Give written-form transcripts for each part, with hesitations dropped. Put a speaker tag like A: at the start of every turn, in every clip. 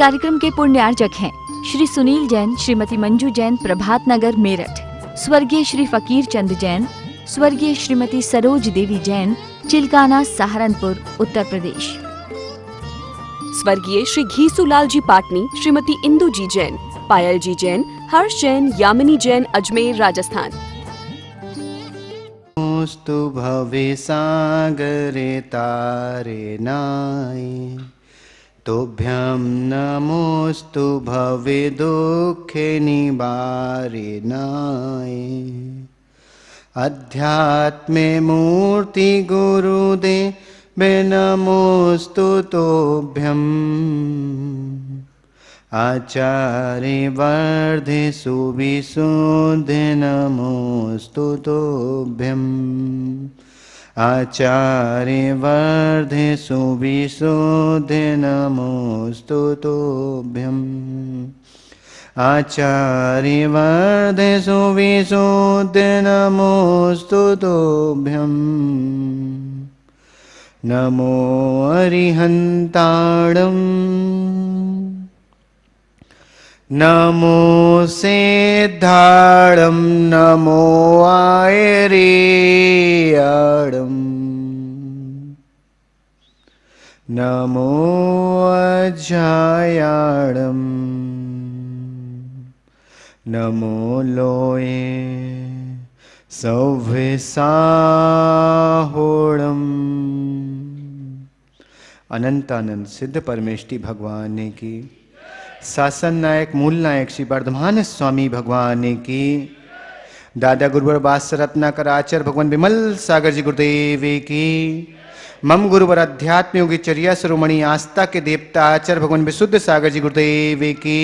A: कार्यक्रम के पुण्यार्चक हैं श्री सुनील जैन, श्रीमती मंजू जैन, प्रभात नगर मेरठ। स्वर्गीय श्री फकीर चंद जैन, स्वर्गीय श्रीमती सरोज देवी जैन, चिलकाना, सहारनपुर, उत्तर प्रदेश।
B: स्वर्गीय श्री घीसूलाल जी पाटनी, श्रीमती इंदू जी जैन, पायल जी जैन, हर्ष जैन, यामिनी जैन, अजमेर, राजस्थान।
C: स्तु भवे सागरे तारे नाय, तोभ्यं नमोस्तु भवे दुखे निवारे नाय। अध्यात्मे मूर्ति गुरुदेवे नमोस्तु तोभ्यम्, आचार्य वर्धे सुविशुद्धे नमोस्तु तोभ्यम्, आचार्य वर्धे सुविशुद्धे नमोस्तु तोभ्यम्, आचार्य वर्धे सुविशुद्धे नमोस्तु तोभ्यम्। नमो अरिहन्ताणम्, नमो सेद्धाणं, नमो आयरेयाणं, नमो अजायाणं, नमो लोये सव्यसाहोणम्। अनंत आनंद सिद्ध परमेष्टि भगवान की, शासन नायक मूल नायक श्री वर्धमान स्वामी भगवान की, दादा गुरुवर वात्स रत्नाकर आचार्य भगवान विमल सागर जी गुरुदेव की, मम गुरुवर अध्यात्म योगी चर्या शिरोमणि आस्था के देवता आचार्य भगवान विशुद्ध सागर जी गुरुदेव की,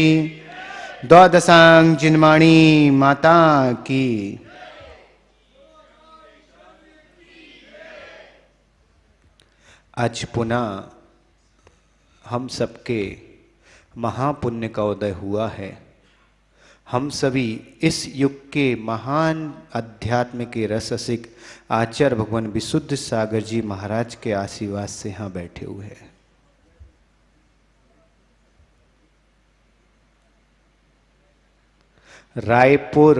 C: द्वादशांग जिनवाणी माता की। आज पुनः हम सबके महापुण्य का उदय हुआ है। हम सभी इस युग के महान अध्यात्म के रससिक आचार्य भगवान विशुद्ध सागर जी महाराज के आशीर्वाद से यहाँ बैठे हुए हैं। रायपुर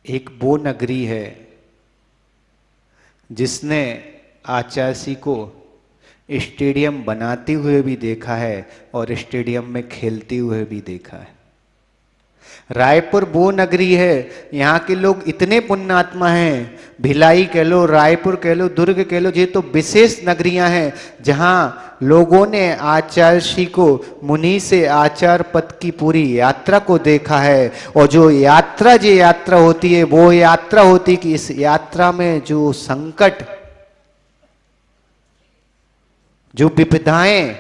C: एक वो नगरी है जिसने आचार्य को स्टेडियम बनाते हुए भी देखा है और स्टेडियम में खेलते हुए भी देखा है। रायपुर वो नगरी है, यहाँ के लोग इतने पुण्यात्मा हैं, भिलाई कह लो, रायपुर कह लो, दुर्ग कह लो, ये तो विशेष नगरियां हैं जहाँ लोगों ने आचार्य को मुनि से आचार्य पद की पूरी यात्रा को देखा है। और जो यात्रा होती है वो यात्रा होती कि इस यात्रा में जो संकट, जो विपदाएं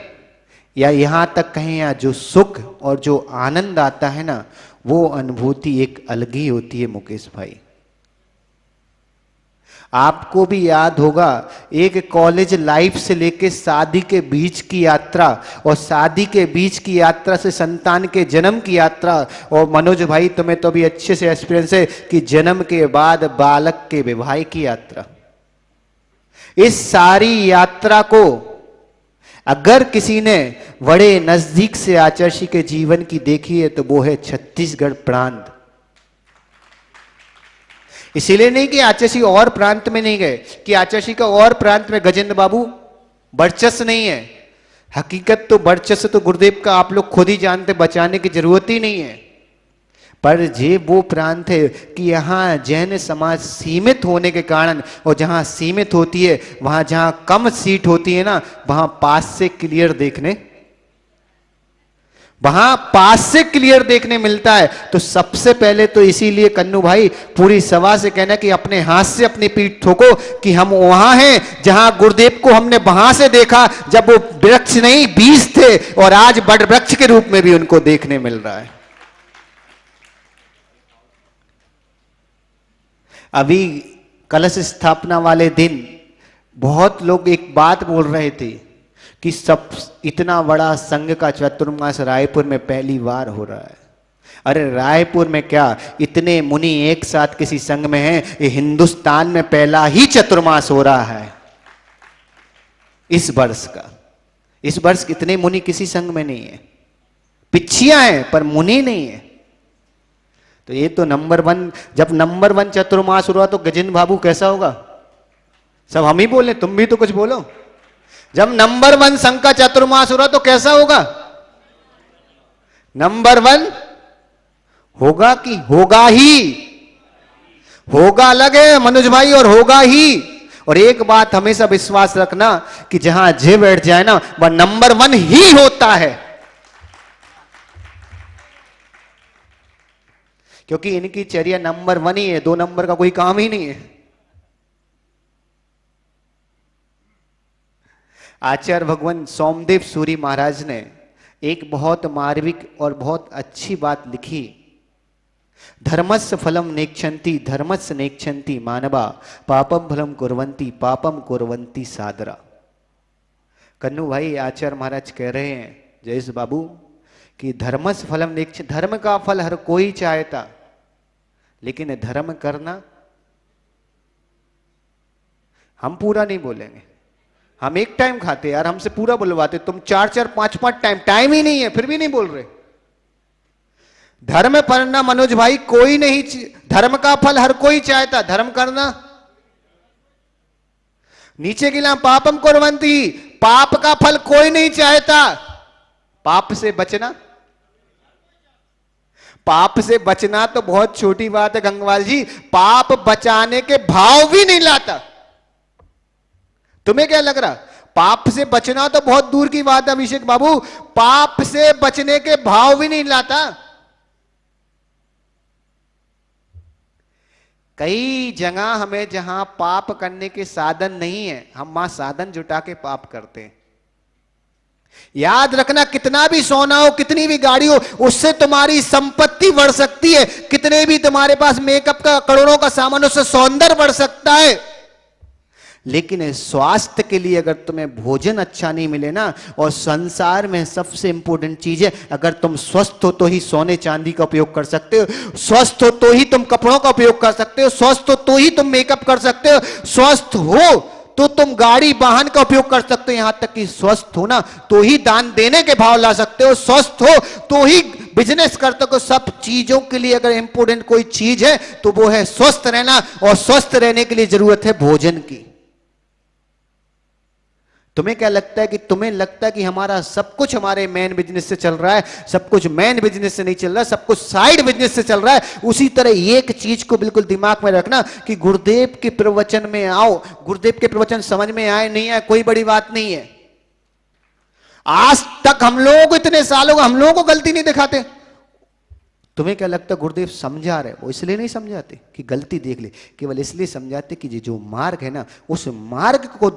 C: या यहां तक कहें या जो सुख और जो आनंद आता है ना, वो अनुभूति एक अलग ही होती है। मुकेश भाई, आपको भी याद होगा एक कॉलेज लाइफ से लेके शादी के बीच की यात्रा, और शादी के बीच की यात्रा से संतान के जन्म की यात्रा, और मनोज भाई तुम्हें तो भी अच्छे से एक्सपीरियंस है कि जन्म के बाद बालक के विवाह की यात्रा। इस सारी यात्रा को अगर किसी ने बड़े नजदीक से आचार्य के जीवन की देखी है तो वो है छत्तीसगढ़ प्रांत। इसीलिए नहीं कि आचार्य और प्रांत में नहीं गए, कि आचार्य का और प्रांत में गजेंद्र बाबू वर्चस्व नहीं है। हकीकत तो वर्चस्व तो गुरुदेव का आप लोग खुद ही जानते, बचाने की जरूरत ही नहीं है। पर ये वो प्रांत है कि यहाँ जैन समाज सीमित होने के कारण, और जहाँ सीमित होती है वहाँ जहाँ कम सीट होती है ना, वहाँ पास से क्लियर देखने मिलता है। तो सबसे पहले तो इसीलिए कन्नू भाई पूरी सभा से कहना कि अपने हाथ से अपनी पीठ ठोको कि हम वहां हैं जहां गुरुदेव को हमने वहां से देखा जब वो वृक्ष नहीं बीज थे, और आज बड़ वृक्ष के रूप में भी उनको देखने मिल रहा है। अभी कलश स्थापना वाले दिन बहुत लोग एक बात बोल रहे थे कि सब इतना बड़ा संघ का चतुर्मास रायपुर में पहली बार हो रहा है। अरे रायपुर में क्या, इतने मुनि एक साथ किसी संघ में हैं, ये हिंदुस्तान में पहला ही चतुर्मास हो रहा है इस वर्ष का। इस वर्ष इतने मुनि किसी संघ में नहीं है, पिच्छियां हैं पर मुनि नहीं है। तो ये तो नंबर 1, जब नंबर 1 चतुर्मास हुआ तो गजेंद्र बाबू कैसा होगा? सब हम ही बोले, तुम भी तो कुछ बोलो। जब नंबर 1 संघ का चतुर्मास हुआ तो कैसा होगा? नंबर 1 होगा कि होगा ही? होगा अलग है मनुज भाई, और होगा ही। और एक बात हमेशा विश्वास रखना कि जहां जे बैठ जाए ना, वह नंबर 1 ही होता है। क्योंकि इनकी चर्या नंबर 1 ही है, 2 नंबर का कोई काम ही नहीं है। आचार्य भगवान सोमदेव सूरी महाराज ने एक बहुत मार्मिक और बहुत अच्छी बात लिखी। धर्मस्य फलम नेक्षन्ति, धर्मस्य नेक्षन्ति मानवा, पापम फलम कुर्वन्ति, पापम कुर्वन्ति सादरा। कन्नू भाई आचार्य महाराज कह रहे हैं जयेश बाबू कि धर्मस्य फलम नेक्ष, धर्म का फल हर कोई चाहता, लेकिन धर्म करना हम पूरा नहीं बोलेंगे। हम एक टाइम खाते यार, हमसे पूरा बुलवाते, तुम 4-4 5-5 टाइम ही नहीं है, फिर भी नहीं बोल रहे। धर्म करना मनोज भाई कोई नहीं, धर्म का फल हर कोई चाहता, धर्म करना। नीचे गिला पापम कुर्वन्ति, पाप का फल कोई नहीं चाहता। पाप से बचना, पाप से बचना तो बहुत छोटी बात है गंगवाल जी, पाप बचाने के भाव भी नहीं लाता। तुम्हें क्या लग रहा? पाप से बचना तो बहुत दूर की बात है अभिषेक बाबू, पाप से बचने के भाव भी नहीं लाता। कई जगह हमें जहां पाप करने के साधन नहीं है, हम वहां साधन जुटा के पाप करते हैं। याद रखना, कितना भी सोना हो, कितनी भी गाड़ी हो, उससे तुम्हारी संपत्ति बढ़ सकती है। कितने भी तुम्हारे पास मेकअप का करोड़ों का सामान, उससे सौंदर्य बढ़ सकता है, लेकिन स्वास्थ्य के लिए अगर तुम्हें भोजन अच्छा नहीं मिले ना, और संसार में सबसे इंपॉर्टेंट चीज है, अगर तुम स्वस्थ हो तो ही सोने चांदी का उपयोग कर सकते हो, स्वस्थ हो तो ही तुम कपड़ों का उपयोग कर सकते हो, स्वस्थ हो तो ही तुम मेकअप कर सकते हो, स्वस्थ हो तो तुम गाड़ी वाहन का उपयोग कर सकते हो, यहां तक कि स्वस्थ हो ना तो ही दान देने के भाव ला सकते हो, स्वस्थ हो तो ही बिजनेस करते हो। सब चीजों के लिए अगर इंपॉर्टेंट कोई चीज है तो वो है स्वस्थ रहना, और स्वस्थ रहने के लिए जरूरत है भोजन की। तुम्हें क्या लगता है कि तुम्हें लगता है कि हमारा सब कुछ हमारे मेन बिजनेस से चल रहा है? सब कुछ मेन बिजनेस से नहीं चल रहा, सब कुछ साइड बिजनेस से चल रहा है। उसी तरह एक चीज को बिल्कुल दिमाग में रखना कि गुरुदेव के प्रवचन में आओ, गुरुदेव के प्रवचन समझ में आए नहीं आए कोई बड़ी बात नहीं है। आज तक हम लोगों को, इतने सालों को हम लोगों को गलती नहीं दिखाते। तुम्हें क्या लगता है गुरुदेव समझा रहे? वो इसलिए नहीं समझाते कि गलती देख ले, केवल इसलिए समझाते कि जो मार्ग है ना, उस मार्ग को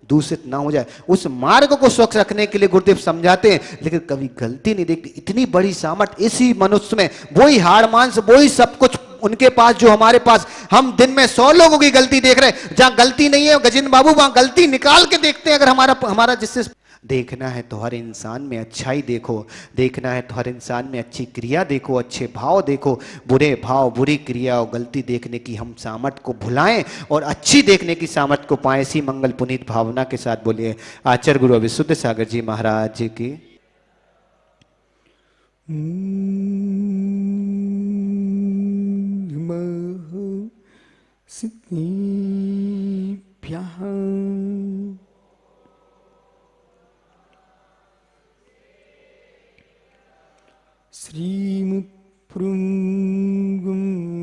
C: दूषित ना हो जाए, उस मार्ग को स्वच्छ रखने के लिए गुरुदेव समझाते हैं, लेकिन कभी गलती नहीं देखते। इतनी बड़ी सामर्थ्य इसी मनुष्य में, वही हाड़ मांस, वही सब कुछ उनके पास जो हमारे पास। हम दिन में 100 लोगों की गलती देख रहे हैं, जहां गलती नहीं है गजेंद्र बाबू वहां गलती निकाल के देखते हैं। अगर हमारा जिससे देखना है तो हर इंसान में अच्छाई देखो, देखना है तो हर इंसान में अच्छी क्रिया देखो, अच्छे भाव देखो। बुरे भाव, बुरी क्रिया और गलती देखने की हम सामर्थ्य को भुलाएं और अच्छी देखने की सामर्थ्य को पाएं। इसी मंगल पुनीत भावना के साथ बोलिए आचार्य गुरु विशुद्ध सागर जी महाराज जी की।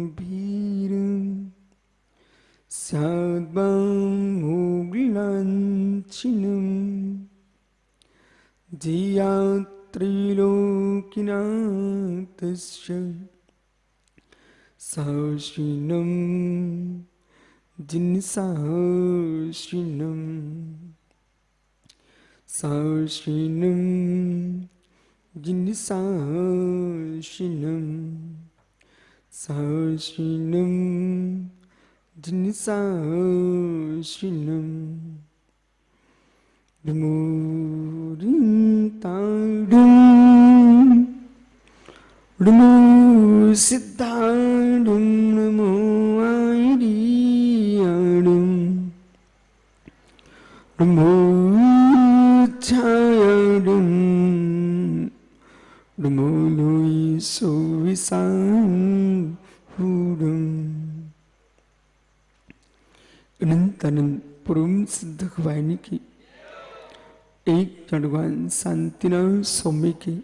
D: श्रीमुप्रुंगुंभीरं सद्भावोग्लाञ्छिनं धियात्रिलोकिनाथस्य सहस्रिनं जिनसहस्रिनं सहस्रिनं जिनसहस्रिनं सहस्रिनं जिनसहस्रिनं डुमुरिन्ताडुं डुमु सिद्धाडुं नमो आयरियाडुं डुमु छाया डुम डुमोलोई सोविसांग हुडुम अनंत अनंत पुरुम सिद्ध वाहिनी की एक जड़वान शांतिनाथ स्वामी की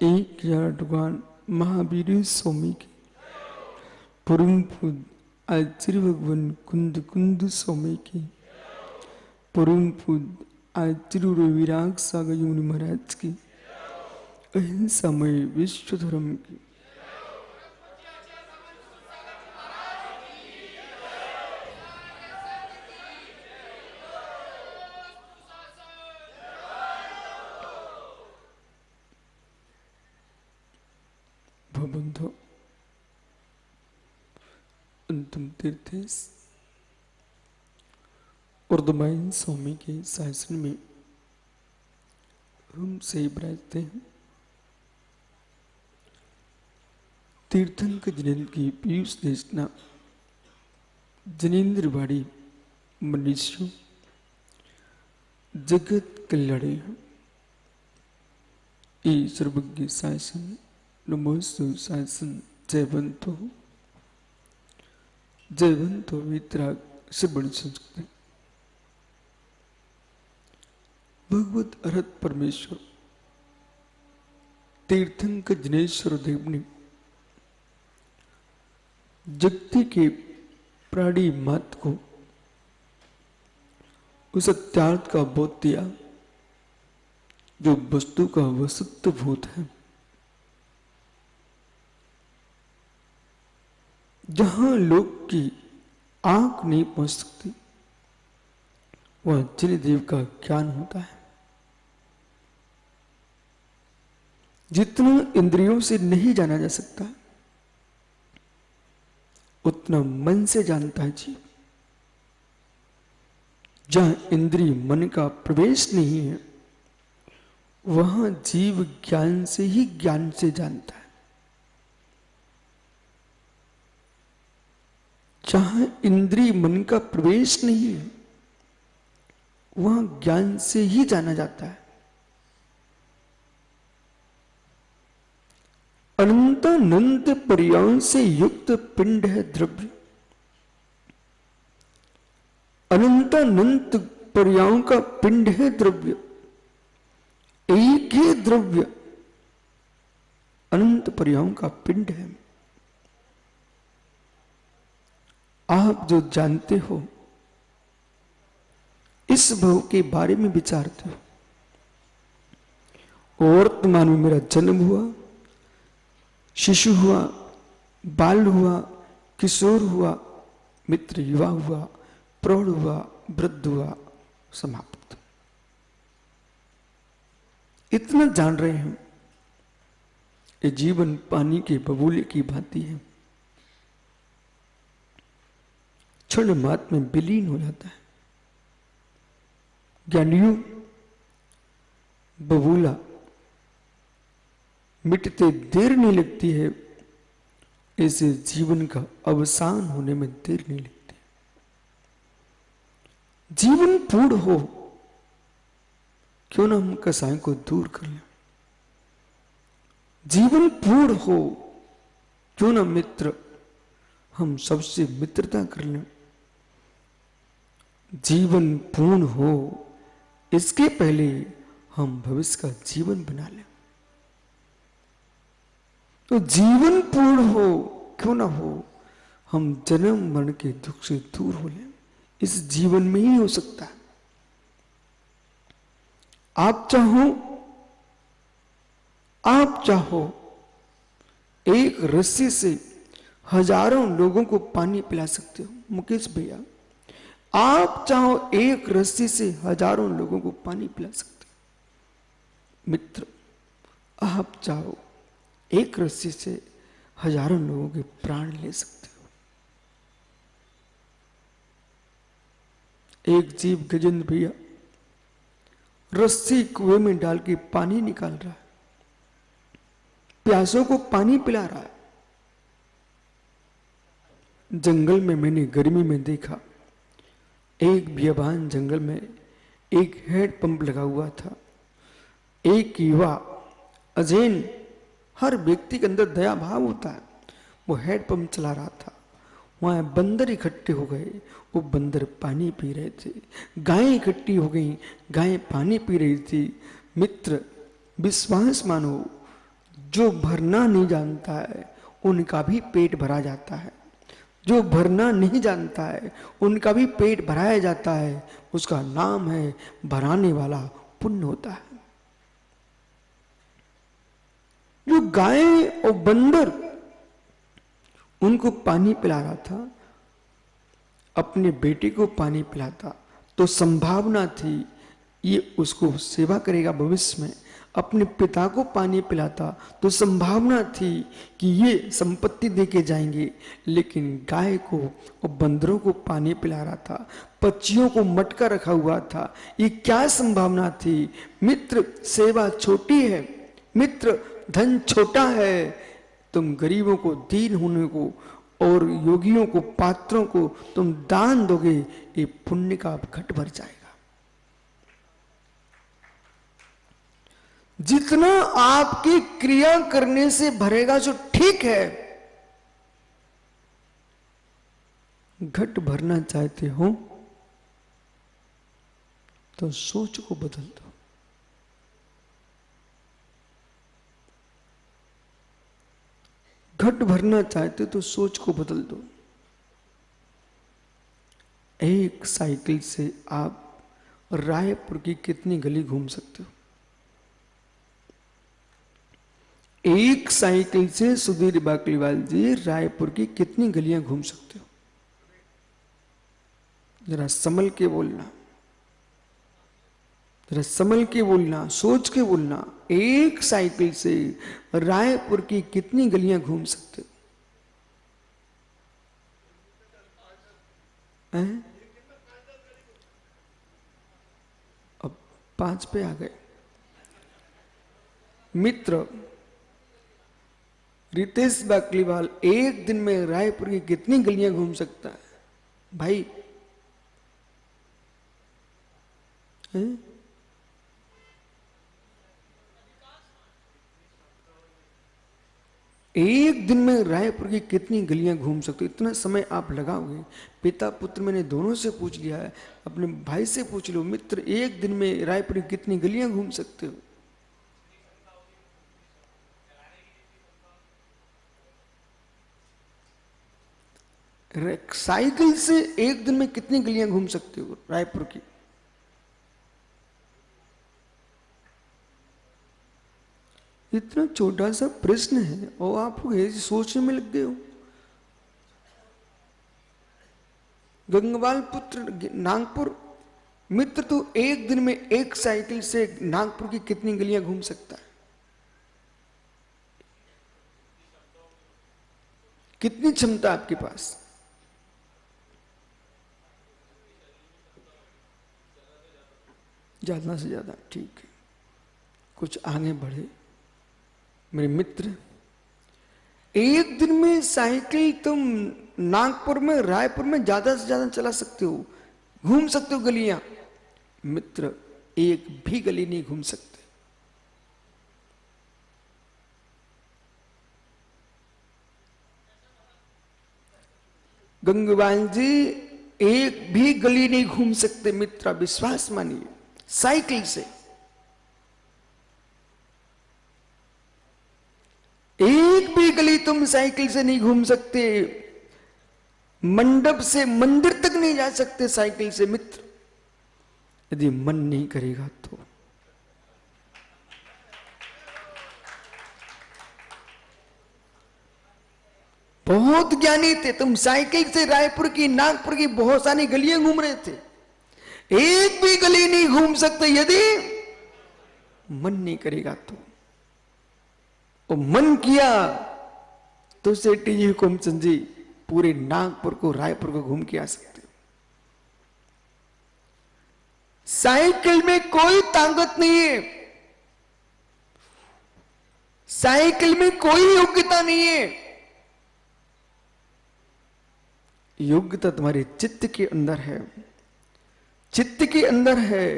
D: एक जड़वान महावीर स्वामी की पुरुम पुद आचार्य भगवान कुंद कुंद स्वामी की पुरुम पुद आचार्य रविराग सागर मुनि महाराज की अहिंसामय विश्व धर्म की बंधु अंतिम तीर्थ उर्दुमाइन स्वामी के शासन में हम से विराजते हैं। तीर्थंकर जिनेन्द्र की पीयूष देशना जिनेन्द्रवाड़ी मनुष्य जगत कल्याणी ये सर्वज्ञ शासन नमोस्तु शासन जयवंतो जयवंतो वितराग श्रवण संस्कृति भगवत अर्हत परमेश्वर तीर्थंकर जिनेश्वर देव ने जगती के प्राणी मात को उस सत्यार्थ का बोध दिया जो वस्तु का वसुत्व भूत है। जहां लोग की आंख नहीं पहुंच सकती वह जिन देव का ज्ञान होता है। जितना इंद्रियों से नहीं जाना जा सकता उतना मन से जानता है जीव। जहां इंद्रिय मन का प्रवेश नहीं है वहां जीव ज्ञान से ही ज्ञान से जानता है। जहां इंद्रिय मन का प्रवेश नहीं है वहां ज्ञान से ही जाना जाता है। अनंतानंत पर्यायों से युक्त पिंड है द्रव्य। अनंतानंत पर्यायों का पिंड है द्रव्य। एक ही द्रव्य अनंत पर्यायों का पिंड है। आप जो जानते हो इस भव के बारे में विचारते हो। वर्तमान में मेरा जन्म हुआ, शिशु हुआ, बाल हुआ, किशोर हुआ, मित्र युवा हुआ, प्रौढ़ हुआ, वृद्ध हुआ, समाप्त। इतना जान रहे हैं। ये जीवन पानी के बबूले की भांति है, क्षण मात्र में विलीन हो जाता है। ज्ञानियों बबूला मिटते देर नहीं लगती है, ऐसे जीवन का अवसान होने में देर नहीं लगती। जीवन पूर्ण हो क्यों ना हम कसाई को दूर कर लें। जीवन पूर्ण हो क्यों ना मित्र हम सबसे मित्रता कर लें। जीवन पूर्ण हो इसके पहले हम भविष्य का जीवन बना लें। तो जीवन पूर्ण हो क्यों ना हो हम जन्म मरण के दुख से दूर हो लें। इस जीवन में ही हो सकता है। आप चाहो एक रस्सी से हजारों लोगों को पानी पिला सकते हो। मुकेश भैया, आप चाहो एक रस्सी से हजारों लोगों को पानी पिला सकते हो। मित्र, आप चाहो एक रस्सी से हजारों लोगों के प्राण ले सकते हो। एक जीव गजेंद्र भैया रस्सी कुएं में डाल के पानी निकाल रहा है, प्यासों को पानी पिला रहा है। जंगल में मैंने गर्मी में देखा, एक बियाबान जंगल में एक हैंड पंप लगा हुआ था। एक युवा अजैन, हर व्यक्ति के अंदर दया भाव होता है, वो हैंडपंप चला रहा था। वहां बंदर इकट्ठे हो गए, वो बंदर पानी पी रहे थे। गायें इकट्ठी हो गई, गायें पानी पी रही थी। मित्र, विश्वास मानो, जो भरना नहीं जानता है उनका भी पेट भरा जाता है। जो भरना नहीं जानता है उनका भी पेट भराया जाता है। उसका नाम है भराने वाला पुण्य होता है। जो गाय और बंदर उनको पानी पिला रहा था, अपने बेटे को पानी पिलाता तो संभावना थी ये उसको सेवा करेगा भविष्य में। अपने पिता को पानी पिलाता तो संभावना थी कि ये संपत्ति देके जाएंगे। लेकिन गाय को और बंदरों को पानी पिला रहा था, पक्षियों को मटका रखा हुआ था। ये क्या संभावना थी? मित्र, सेवा छोटी है, मित्र धन छोटा है। तुम गरीबों को, दीन होने को और योगियों को, पात्रों को तुम दान दोगे, ये पुण्य का घट भर जाएगा। जितना आपकी क्रिया करने से भरेगा जो ठीक है। घट भरना चाहते हो तो सोच को बदल दो। घट भरना चाहते तो सोच को बदल दो। एक साइकिल से आप रायपुर की कितनी गली घूम सकते हो? एक साइकिल से सुधीर बाकलीवाल जी रायपुर की कितनी गलियां घूम सकते हो? जरा संभल के बोलना, जरा संभल के बोलना, सोच के बोलना। एक साइकिल से रायपुर की कितनी गलियां घूम सकते हो? हैं? अब 5 पे आ गए। मित्र, रितेश बाकलीवाल एक दिन में रायपुर की कितनी गलियां घूम सकता है भाई? हैं? एक दिन में रायपुर की कितनी गलियां घूम सकते हो? इतना समय आप लगाओगे? पिता पुत्र मैंने दोनों से पूछ लिया है, अपने भाई से पूछ लो। मित्र, एक दिन में रायपुर की कितनी गलियां घूम सकते हो? साइकिल से एक दिन में कितनी गलियां घूम सकते हो रायपुर की? इतना छोटा सा प्रश्न है और आप सोचने में लग गए हो। गंगवाल पुत्र नागपुर, मित्र तो एक दिन में एक साइकिल से नागपुर की कितनी गलियां घूम सकता है? कितनी क्षमता आपके पास? ज्यादा से ज्यादा, ठीक है। कुछ आगे बढ़े मेरे मित्र। एक दिन में साइकिल तुम नागपुर में, रायपुर में ज्यादा से ज्यादा चला सकते हो, घूम सकते हो गलियां। मित्र, एक भी गली नहीं घूम सकते। गंगवाल जी एक भी गली नहीं घूम सकते। मित्र, विश्वास मानिए, साइकिल से एक भी गली तुम साइकिल से नहीं घूम सकते। मंडप से मंदिर तक नहीं जा सकते साइकिल से। मित्र, यदि मन नहीं करेगा तो। बहुत ज्ञानी थे तुम, साइकिल से रायपुर की, नागपुर की बहुत सारी गलियां घूम रहे थे। एक भी गली नहीं घूम सकते यदि मन नहीं करेगा तो। और मन किया तो सेठी जी, हुकुमचंद जी, पूरे नागपुर को, रायपुर को घूम के आ सकते हो। साइकिल में कोई ताकत नहीं है, साइकिल में कोई योग्यता नहीं है। योग्यता तुम्हारे चित्त के अंदर है, चित्त के अंदर है।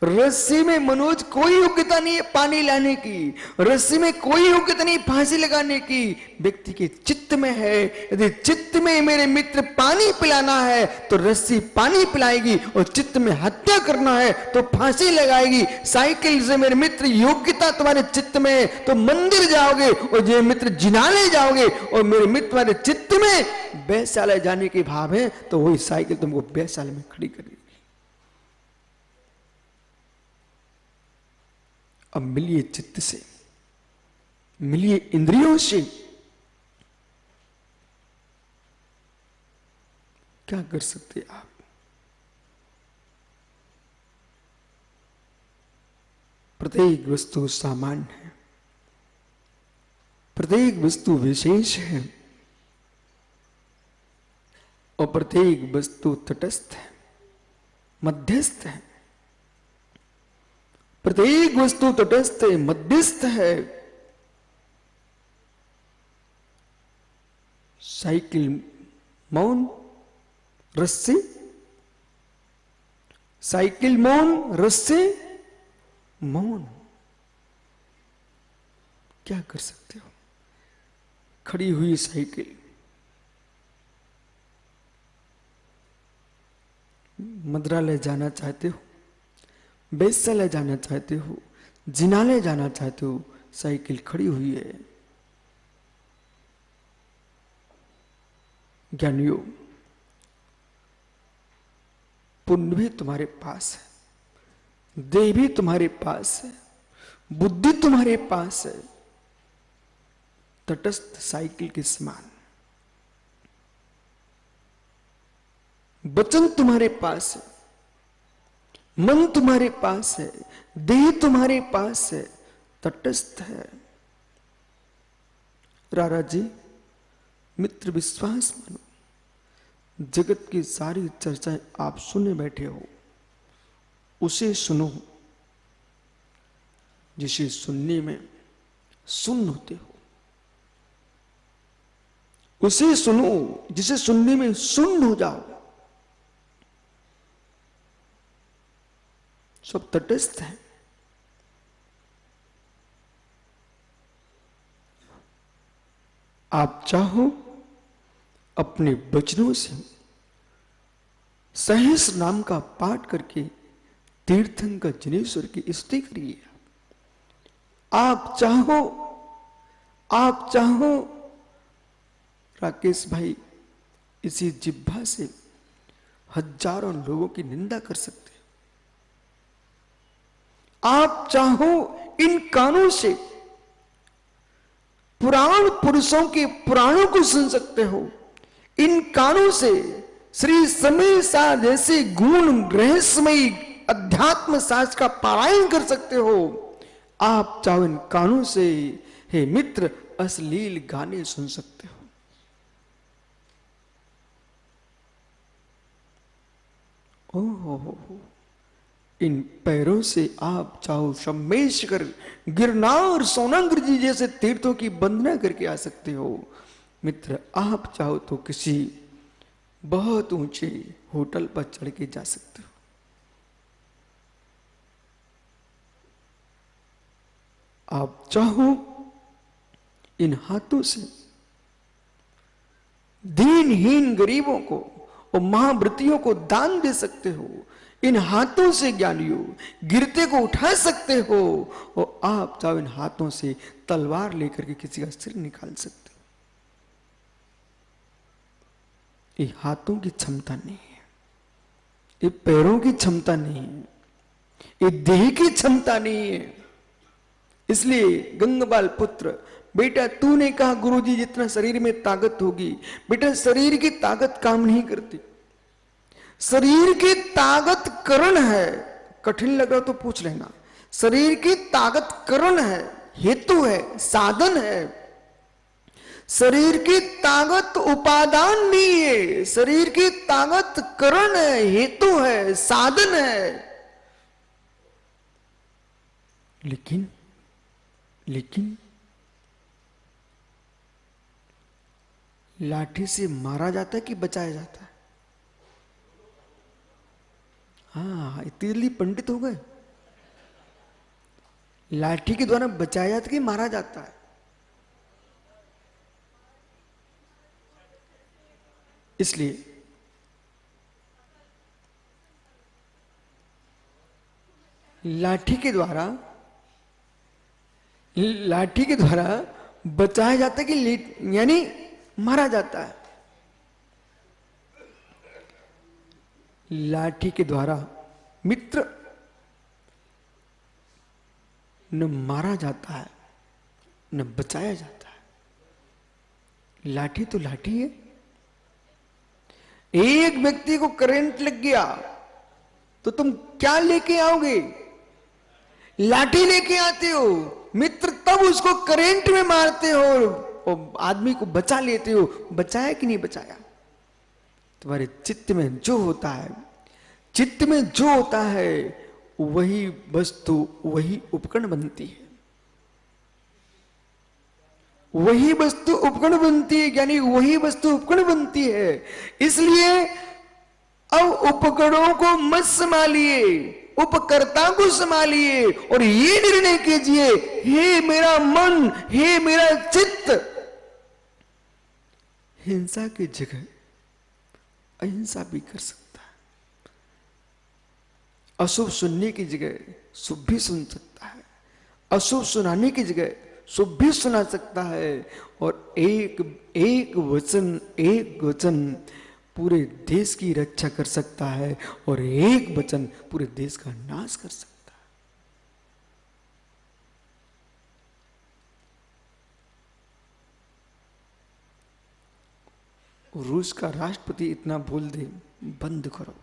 D: रस्सी में मनोज कोई योग्यता नहीं है पानी लाने की, रस्सी में कोई योग्यता नहीं फांसी लगाने की, व्यक्ति के चित्त में है। यदि चित्त में मेरे मित्र पानी पिलाना है तो रस्सी पानी पिलाएगी, और चित्त में हत्या करना है तो फांसी लगाएगी। साइकिल से मेरे मित्र योग्यता तुम्हारे चित्त में है तो मंदिर जाओगे, और जे मित्र जिनालय जाओगे, और मेरे मित्र तुम्हारे चित्त में वैश्यालय जाने के भाव है तो वही साइकिल तुमको वैश्यालय में खड़ी करेगी। अब मिलिए चित्त से, मिलिए इंद्रियों से, क्या कर सकते आप? प्रत्येक वस्तु सामान्य है, प्रत्येक वस्तु विशेष है, और प्रत्येक वस्तु तटस्थ है, मध्यस्थ है। प्रत्येक वस्तु तटस्थ है, मध्यस्थ है। साइकिल मौन, रस्सी, साइकिल मौन, रस्सी मौन। क्या कर सकते हो? खड़ी हुई साइकिल, मंत्रालय जाना चाहते हो, वैश्यालय जाना चाहते हो, जिनालय जाना चाहते हो, साइकिल खड़ी हुई है। ज्ञानियों, पुण्य भी तुम्हारे पास है, देह भी तुम्हारे पास है, बुद्धि तुम्हारे पास है, तटस्थ साइकिल के समान। वचन तुम्हारे पास है, मन तुम्हारे पास है, देह तुम्हारे पास है, तटस्थ है। रारा जी, मित्र विश्वास मानो, जगत की सारी चर्चाएं आप सुने बैठे हो, उसे सुनो जिसे सुनने में सुन्न होते हो, उसे सुनो जिसे सुनने में सुन्न हो जाओ। सब तटस्थ है। आप चाहो अपने वचनों से सहस्र नाम का पाठ करके तीर्थंकर जनेश्वर की स्तुति करिए। आप चाहो राकेश भाई इसी जिह्वा से हजारों लोगों की निंदा कर सकते। आप चाहो इन कानों से पुराण पुरुषों के पुराणों को सुन सकते हो। इन कानों से श्री समय सा जैसे गुण रहस्यमयी अध्यात्म शास्त्र का पारायण कर सकते हो। आप चाहो इन कानों से हे मित्र अश्लील गाने सुन सकते हो। ओहो, इन पैरों से आप चाहो शम्मेश्वर, गिरनार, सोनांगर जी जैसे तीर्थों की वंदना करके आ सकते हो। मित्र, आप चाहो तो किसी बहुत ऊंचे होटल पर चढ़ के जा सकते हो। आप चाहो इन हाथों से दीनहीन गरीबों को और महाव्रतियों को दान दे सकते हो। इन हाथों से ज्ञानियों गिरते को उठा सकते हो, और आप चाहो इन हाथों से तलवार लेकर के किसी का सिर निकाल सकते हो। ये हाथों की क्षमता नहीं है, ये पैरों की क्षमता नहीं है, ये देह की क्षमता नहीं है। इसलिए गंगपाल पुत्र, बेटा तूने कहा गुरुजी जितना शरीर में ताकत होगी, बेटा शरीर की ताकत काम नहीं करती। शरीर की ताकत करण है। कठिन लग रहा तो पूछ लेना। शरीर की ताकत करण है, हेतु है, साधन है। शरीर की ताकत उपादान नहीं है। शरीर की ताकत करण है, हेतु है, साधन है। लेकिन लाठी से मारा जाता है कि बचाया जाता है? हाँ, तीरली पंडित हो गए। लाठी के द्वारा बचाया जाता है कि मारा जाता है? इसलिए लाठी के द्वारा बचाया जाता है कि यानी मारा जाता है। लाठी के द्वारा मित्र न मारा जाता है न बचाया जाता है। लाठी तो लाठी है। एक व्यक्ति को करंट लग गया तो तुम क्या लेके आओगे? लाठी लेके आते हो मित्र, तब उसको करंट में मारते हो और आदमी को बचा लेते हो। बचाया कि नहीं बचाया? तुम्हारे चित्त में जो होता है, चित्त में जो होता है वही वस्तु, वही उपकरण बनती है। वही वस्तु उपकरण बनती है, यानी वही वस्तु उपकरण बनती है। इसलिए अब उपकरणों को मत संभालिए, उपकर्ता को संभालिए और ये निर्णय कीजिए, हे मेरा मन, हे मेरा चित्त, हिंसा की जगह अहिंसा भी कर सकता है। अशुभ सुनने की जगह शुभ भी सुन सकता है। अशुभ सुनाने की जगह शुभ भी सुना सकता है। और एक वचन पूरे देश की रक्षा कर सकता है और एक वचन पूरे देश का नाश कर सकता है। रूस का राष्ट्रपति इतना बोल दे, बंद करो,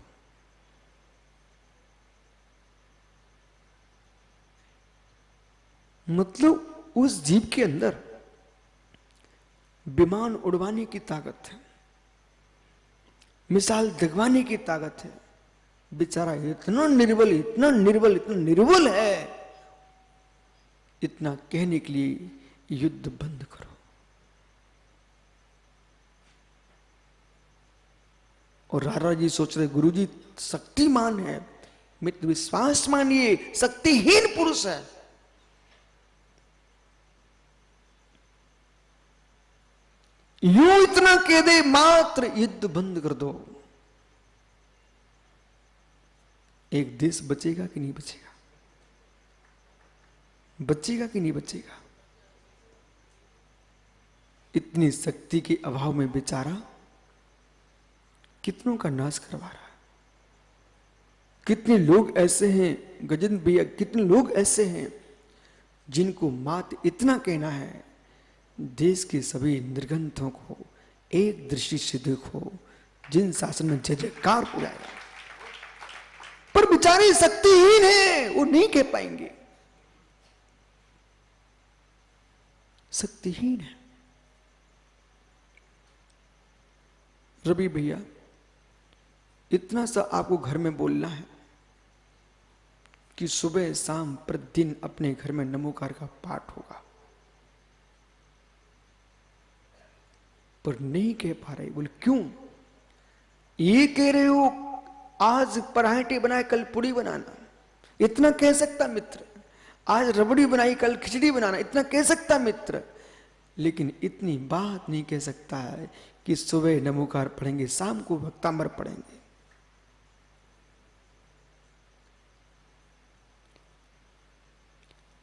D: मतलब उस जीव के अंदर विमान उड़वाने की ताकत है, मिसाल दिखवाने की ताकत है। बेचारा इतना निर्बल, इतना निर्बल, इतना निर्बल है, इतना कहने के लिए युद्ध बंद करो। और राजा जी सोच रहे गुरुजी शक्तिमान है, मित्र विश्वास मानिए, शक्तिहीन पुरुष है। यूं इतना कह दे मात्र, युद्ध बंद कर दो। एक देश बचेगा कि नहीं बचेगा? बचेगा कि नहीं बचेगा? इतनी शक्ति के अभाव में बेचारा कितनों का नाश करवा रहा है। कितने लोग ऐसे हैं गजेंद्र भैया, कितने लोग ऐसे हैं जिनको मात्र इतना कहना है, देश के सभी निर्गंथों को एक दृष्टि से देखो, जिन शासन में जय जयकार हो जाएगा। पर बेचारे शक्तिहीन है, वो नहीं कह पाएंगे, शक्तिहीन है। रवि भैया, इतना सा आपको घर में बोलना है कि सुबह शाम प्रतिदिन अपने घर में नमोकार का पाठ होगा, पर नहीं कह पा रहे। बोले क्यों? ये कह रहे हो आज पराठे बनाए कल पूड़ी बनाना, इतना कह सकता मित्र। आज रबड़ी बनाई कल खिचड़ी बनाना, इतना कह सकता मित्र। लेकिन इतनी बात नहीं कह सकता है कि सुबह नमोकार पढ़ेंगे, शाम को भक्तांबर पढ़ेंगे।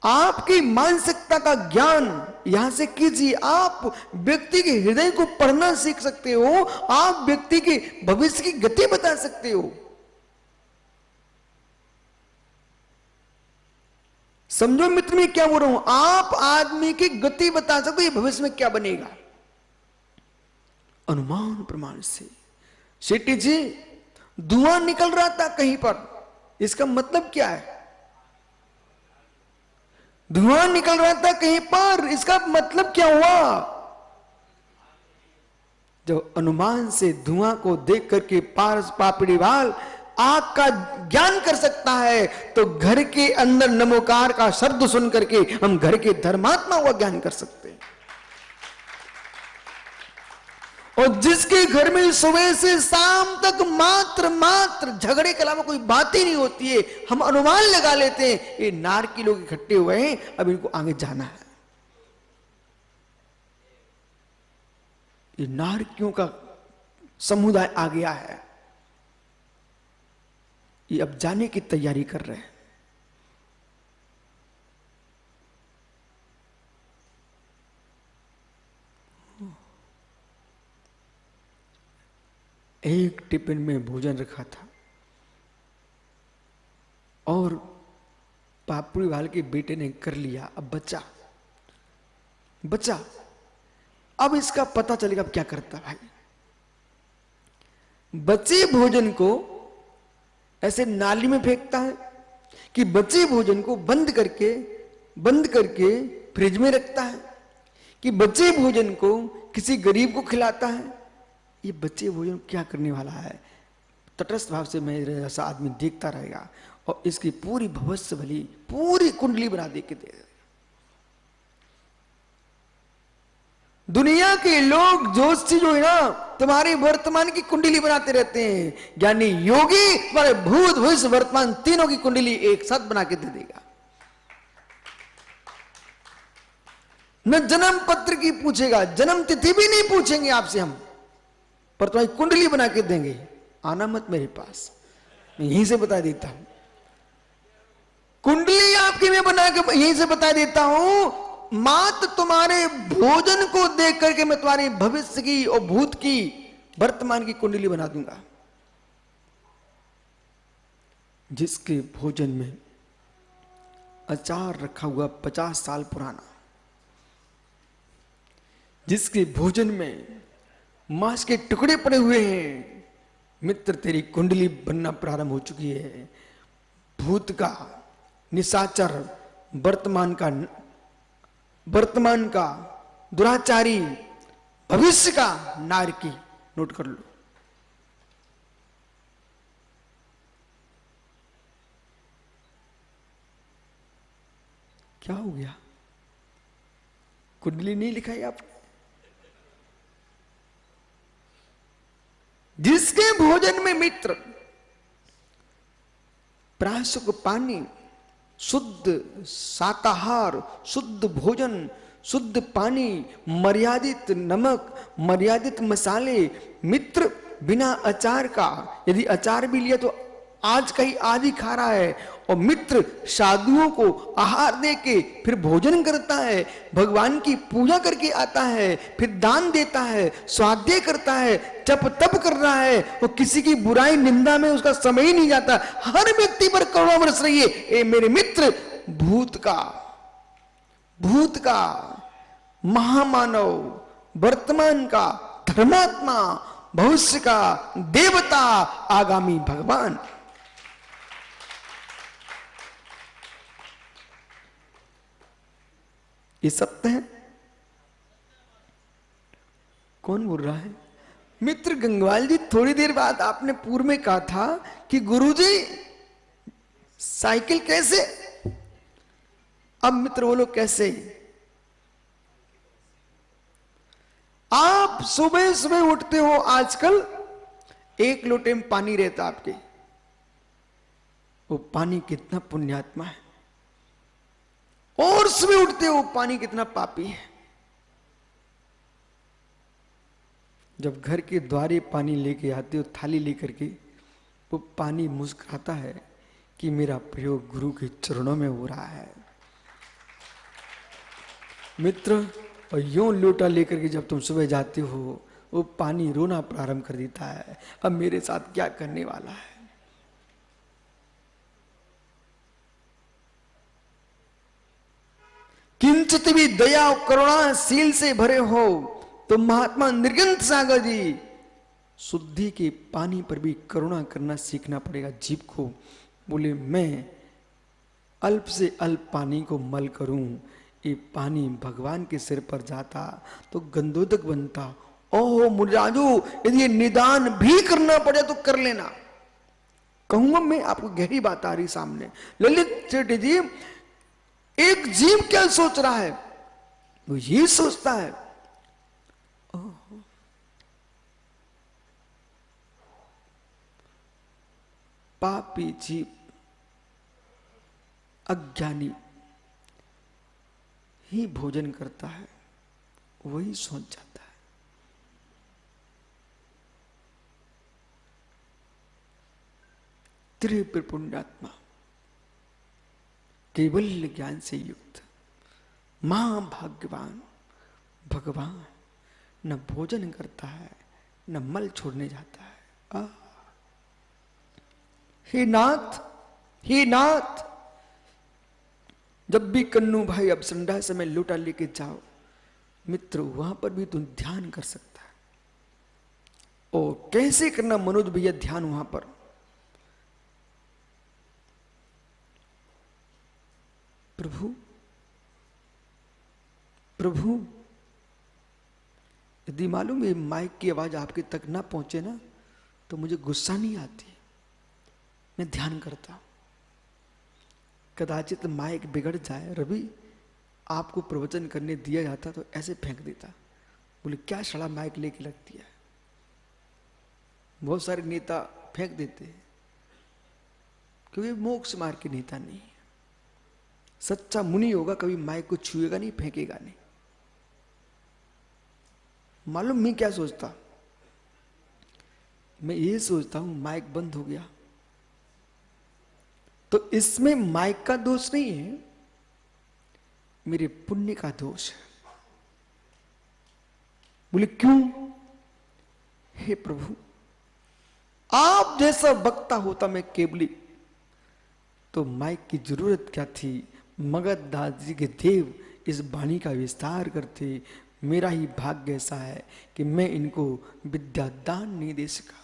D: आपकी मानसिकता का ज्ञान यहां से कीजिए। आप व्यक्ति के हृदय को पढ़ना सीख सकते हो, आप व्यक्ति के भविष्य की गति बता सकते हो। समझो मित्र मैं क्या बोल रहा हूं, आप आदमी की गति बता सकते हो, ये भविष्य में क्या बनेगा, अनुमान प्रमाण से। शेट्टी जी, धुआं निकल रहा था कहीं पर, इसका मतलब क्या है? धुआं निकल रहा था कहीं पर, इसका मतलब क्या हुआ? जब अनुमान से धुआं को देख करके पारस पापड़ी वाल आग का ज्ञान कर सकता है, तो घर के अंदर नमोकार का शब्द सुन करके हम घर के धर्मात्मा हुआ ज्ञान कर सकते हैं। और जिसके घर में सुबह से शाम तक मात्र झगड़े के अलावा कोई बात ही नहीं होती है, हम अनुमान लगा लेते हैं ये नारकी लोग इकट्ठे हुए हैं, अब इनको आगे जाना है। ये नारकियों का समुदाय आ गया है, ये अब जाने की तैयारी कर रहे हैं। एक टिफिन में भोजन रखा था और पापड़ी वाले के बेटे ने कर लिया, अब बच्चा अब इसका पता चलेगा अब क्या करता भाई। बचे भोजन को ऐसे नाली में फेंकता है कि बचे भोजन को बंद करके फ्रिज में रखता है कि बचे भोजन को किसी गरीब को खिलाता है। ये बचे भोजन क्या करने वाला है? तटस्थ भाव से मेरे जैसा आदमी देखता रहेगा और इसकी पूरी भविष्य भली पूरी कुंडली बना दे के दे। दुनिया के लोग जोशी जो है ना तुम्हारी वर्तमान की कुंडली बनाते रहते हैं, ज्ञानी योगी तुम्हारे भूत भविष्य वर्तमान तीनों की कुंडली एक साथ बना के दे देगा। न जन्म पत्र की पूछेगा, जन्म तिथि भी नहीं पूछेंगे आपसे हम, पर तुम्हारी कुंडली बना के देंगे। आना मत मेरे पास, मैं यहीं से बता देता हूं। कुंडली आपकी मैं बना के यहीं से बता देता हूं। मात्र तुम्हारे भोजन को देख करके मैं तुम्हारी भविष्य की और भूत की वर्तमान की कुंडली बना दूंगा। जिसके भोजन में अचार रखा हुआ 50 साल पुराना, जिसके भोजन में मांस के टुकड़े पड़े हुए हैं, मित्र तेरी कुंडली बनना प्रारंभ हो चुकी है। भूत का निशाचर, वर्तमान का दुराचारी, भविष्य का नारकी, नोट कर लो। क्या हो गया? कुंडली नहीं लिखाई आपने? जिसके भोजन में मित्र प्राशुक पानी, शुद्ध शाकाहार, शुद्ध भोजन, शुद्ध पानी, मर्यादित नमक, मर्यादित मसाले, मित्र बिना अचार का, यदि अचार भी लिया तो आज का ही आदि खा रहा है, और मित्र साधुओं को आहार दे के फिर भोजन करता है, भगवान की पूजा करके आता है, फिर दान देता है, स्वाध्याय करता है, जप तप कर रहा है, और किसी की बुराई निंदा में उसका समय ही नहीं जाता, हर व्यक्ति पर करुणा बरस रही है। ए मेरे मित्र, भूत का महामानव, वर्तमान का धर्मात्मा, भविष्य का देवता, आगामी भगवान, ये सत्य है। कौन बोल रहा है? मित्र गंगवाल जी, थोड़ी देर बाद आपने पूर्व में कहा था कि गुरुजी साइकिल कैसे? अब मित्र बोलो कैसे? आप सुबह सुबह उठते हो, आजकल एक लोटे में पानी रहता आपके, वो पानी कितना पुण्यात्मा है, और सुबह उठते हो पानी कितना पापी है। जब घर के द्वारे पानी लेके आते हो थाली लेकर के, वो पानी मुस्कुराता है कि मेरा प्रयोग गुरु के चरणों में हो रहा है। मित्र, और यूं लोटा लेकर के जब तुम सुबह जाते हो, वो पानी रोना प्रारंभ कर देता है, अब मेरे साथ क्या करने वाला है। किंचित भी दया और करुणाशील से भरे हो तो महात्मा निर्गंत सागर जी, शुद्धि के पानी पर भी करुणा करना सीखना पड़ेगा जीव को। बोले मैं अल्प से अल्प पानी को मल करूं, ये पानी भगवान के सिर पर जाता तो गंधोदक बनता। ओहो मुनिराजू, यदि ये निदान भी करना पड़े तो कर लेना। कहूंगा मैं, आपको गहरी बात आ रही सामने। ललित सेठ जी, एक जीव क्या सोच रहा है? वो ये सोचता है पापी जीव, अज्ञानी ही भोजन करता है, वही सोच जाता है। त्रिपुर पुण्यात्मा, केवल ज्ञान से युक्त महाभाग्यवान भगवान न भोजन करता है, न मल छोड़ने जाता है। हे नाथ, हे नाथ, जब भी कन्नू भाई अब संडास में लोटा लेके जाओ मित्र, वहां पर भी तुम ध्यान कर सकता है। और कैसे करना मनोज भैया ध्यान वहां पर? प्रभु प्रभु, यदि मालूम है माइक की आवाज आपके तक ना पहुंचे ना, तो मुझे गुस्सा नहीं आती, मैं ध्यान करता हूं। कदाचित माइक बिगड़ जाए, रवि आपको प्रवचन करने दिया जाता तो ऐसे फेंक देता, बोले क्या सड़ा माइक लेके लगती है। बहुत सारे नेता फेंक देते हैं, क्योंकि मोक्ष मार्ग के नेता नहीं है। सच्चा मुनि होगा कभी माइक को छुएगा नहीं, फेंकेगा नहीं। मालूम मैं क्या सोचता? मैं ये सोचता हूं माइक बंद हो गया तो इसमें माइक का दोष नहीं है, मेरे पुण्य का दोष है। बोले क्यों? हे प्रभु, आप जैसा वक्ता होता मैं केवली, तो माइक की जरूरत क्या थी? मगध दास जी के देव इस वाणी का विस्तार करते। मेरा ही भाग्य ऐसा है कि मैं इनको विद्या दान नहीं दे सका।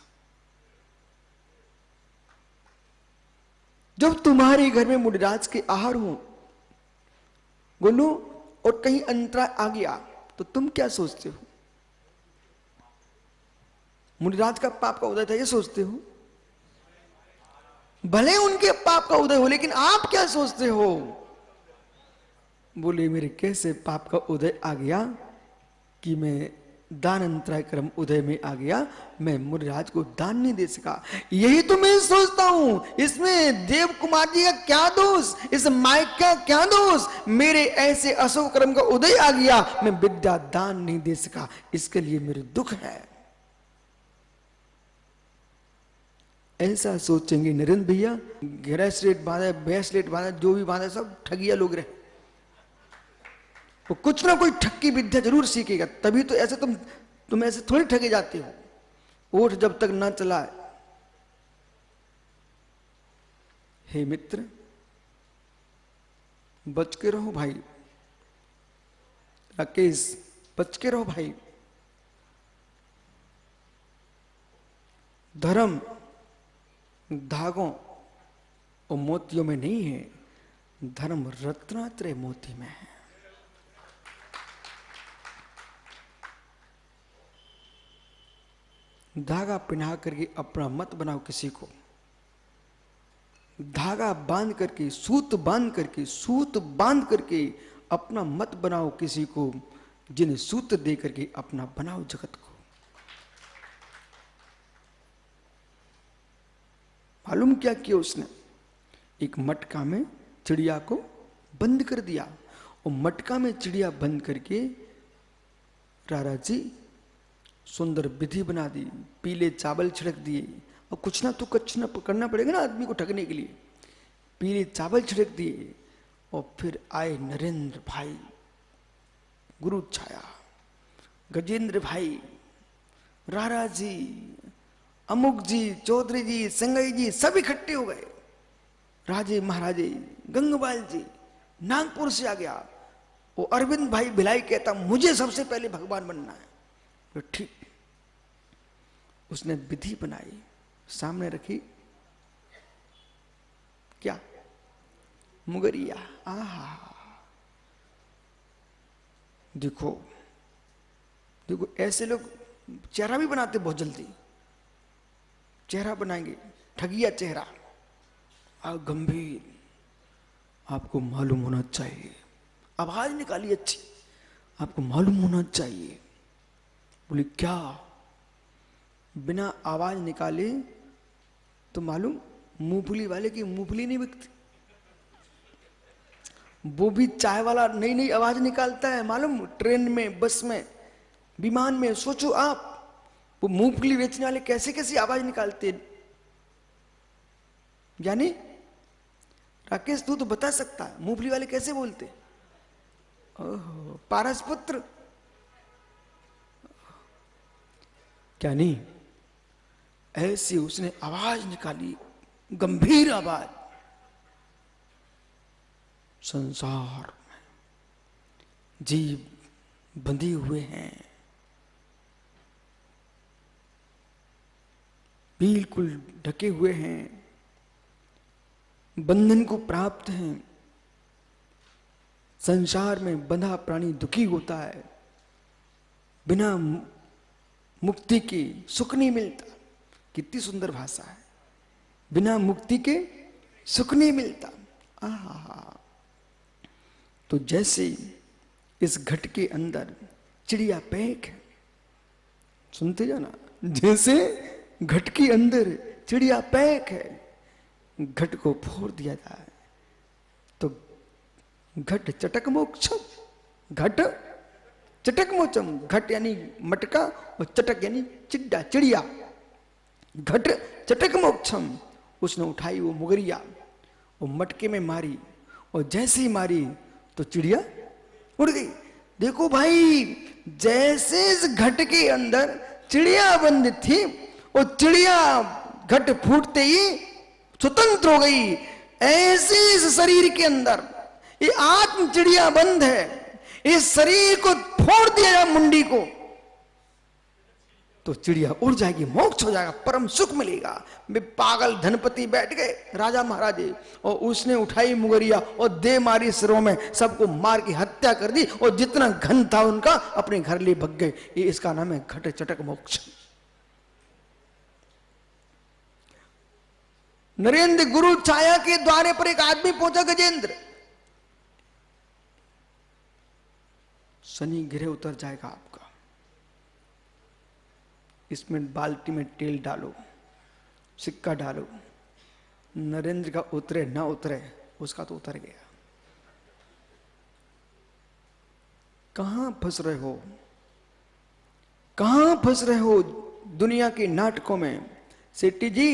D: जब तुम्हारे घर में मुनिराज के आहार हो बोलो और कहीं अंतराय आ गया तो तुम क्या सोचते हो? मुनिराज का पाप का उदय था ये सोचते हो? भले उनके पाप का उदय हो, लेकिन आप क्या सोचते हो? बोले मेरे कैसे पाप का उदय आ गया कि मैं दान अंतराय क्रम उदय में आ गया, मैं मुनिराज को दान नहीं दे सका। यही तो मैं सोचता हूं, इसमें देव कुमार जी का क्या दोष, इस माइक का क्या दोष? मेरे ऐसे अशुभ कर्म का उदय आ गया, मैं विद्या दान नहीं दे सका, इसके लिए मेरे दुख है। ऐसा सोचेंगे नरेंद्र भैया, ब्रेसलेट बांधा, ब्रेसलेट बांधा, जो भी बांधा, सब ठगिया लोग रहे। वो कुछ ना कोई ठक्की विद्या जरूर सीखेगा, तभी तो ऐसे तुम ऐसे थोड़ी ठगे जाते हो। ओठ जब तक ना चलाए। हे मित्र, बच के रहो भाई। राकेश, बच के रहो भाई। धर्म धागों और मोतियों में नहीं है, धर्म रत्नात्रय मोती में है। धागा पिन्हा करके अपना मत बनाओ किसी को। धागा बांध करके, सूत बांध करके अपना मत बनाओ किसी को। जिन्हें सूत्र दे करके अपना बनाओ जगत को। मालूम क्या किया उसने? एक मटका में चिड़िया को बंद कर दिया, और मटका में चिड़िया बंद करके रारा जी सुंदर विधि बना दी, पीले चावल छिड़क दिए। और कुछ ना तो करना पड़ेगा ना आदमी को ठगने के लिए। पीले चावल छिड़क दिए, और फिर आए नरेंद्र भाई, गुरु छाया, गजेंद्र भाई, रारा जी, अमुक जी, चौधरी जी, संगई जी, सब इकट्ठे हो गए। राजे महाराजे, गंगवाल जी नागपुर से आ गया। वो अरविंद भाई भिलाई कहता मुझे सबसे पहले भगवान बनना है। तो ठीक, उसने विधि बनाई, सामने रखी, क्या? मुगरिया। आहा, देखो देखो, ऐसे लोग चेहरा भी बनाते बहुत जल्दी। चेहरा बनाएंगे, ठगिया चेहरा, गंभीर। आपको मालूम होना चाहिए, आवाज निकाली अच्छी, आपको मालूम होना चाहिए। बोले क्या? बिना आवाज निकाले तो मालूम मूंगफली वाले की मूंगफली नहीं बिकती। वो भी चाय वाला नई नई आवाज निकालता है, मालूम, ट्रेन में, बस में, विमान में। सोचो आप, वो मूंगफली बेचने वाले कैसे कैसी आवाज निकालते हैं। यानी राकेश तू तो बता सकता है मूंगफली वाले कैसे बोलते। ओहो, पारस पुत्र, क्या नहीं, ऐसी उसने आवाज निकाली, गंभीर आवाज। संसार में जीव बंधे हुए हैं, बिल्कुल ढके हुए हैं, बंधन को प्राप्त हैं। संसार में बंधा प्राणी दुखी होता है, बिना मुक्ति के सुख नहीं मिलता। कितनी सुंदर भाषा है, बिना मुक्ति के सुख नहीं मिलता। आहा, तो जैसे इस घट के अंदर चिड़िया पैक है, सुनते जाना, जैसे घट के अंदर चिड़िया पैक है, घट को फोड़ दिया जाए तो घट चटक मोक्षम, घट चटक मोचम। घट यानी मटका और चटक यानी चिड्डा, चिड़िया। घट चटक मोक्षम, उसने उठाई वो मुगरिया, वो मटके में मारी, और जैसे ही मारी तो चिड़िया उड़ गई। देखो भाई, जैसे इस घट के अंदर चिड़िया बंद थी, वो चिड़िया घट फूटते ही स्वतंत्र हो गई, ऐसे इस शरीर के अंदर ये आत्म चिड़िया बंद है। इस शरीर को फोड़ दिया जाए, मुंडी को, तो चिड़िया उड़ जाएगी, मोक्ष हो जाएगा, परम सुख मिलेगा। वे पागल धनपति बैठ गए, राजा महाराजे, और उसने उठाई मुगरिया और दे मारी सिरों में, सबको मार की हत्या कर दी, और जितना घन था उनका अपने घर ले भग गए। ये इसका नाम है घट चटक मोक्ष। नरेंद्र गुरु छाया के द्वारे पर एक आदमी पहुंचा, गजेंद्र। शनि ग्रह उतर जाएगा आपका, इसमें बाल्टी में तेल डालो, सिक्का डालो। नरेंद्र का उतरे ना उतरे, उसका तो उतर गया। कहां फंस रहे हो, कहां फंस रहे हो दुनिया के नाटकों में। सेठी जी,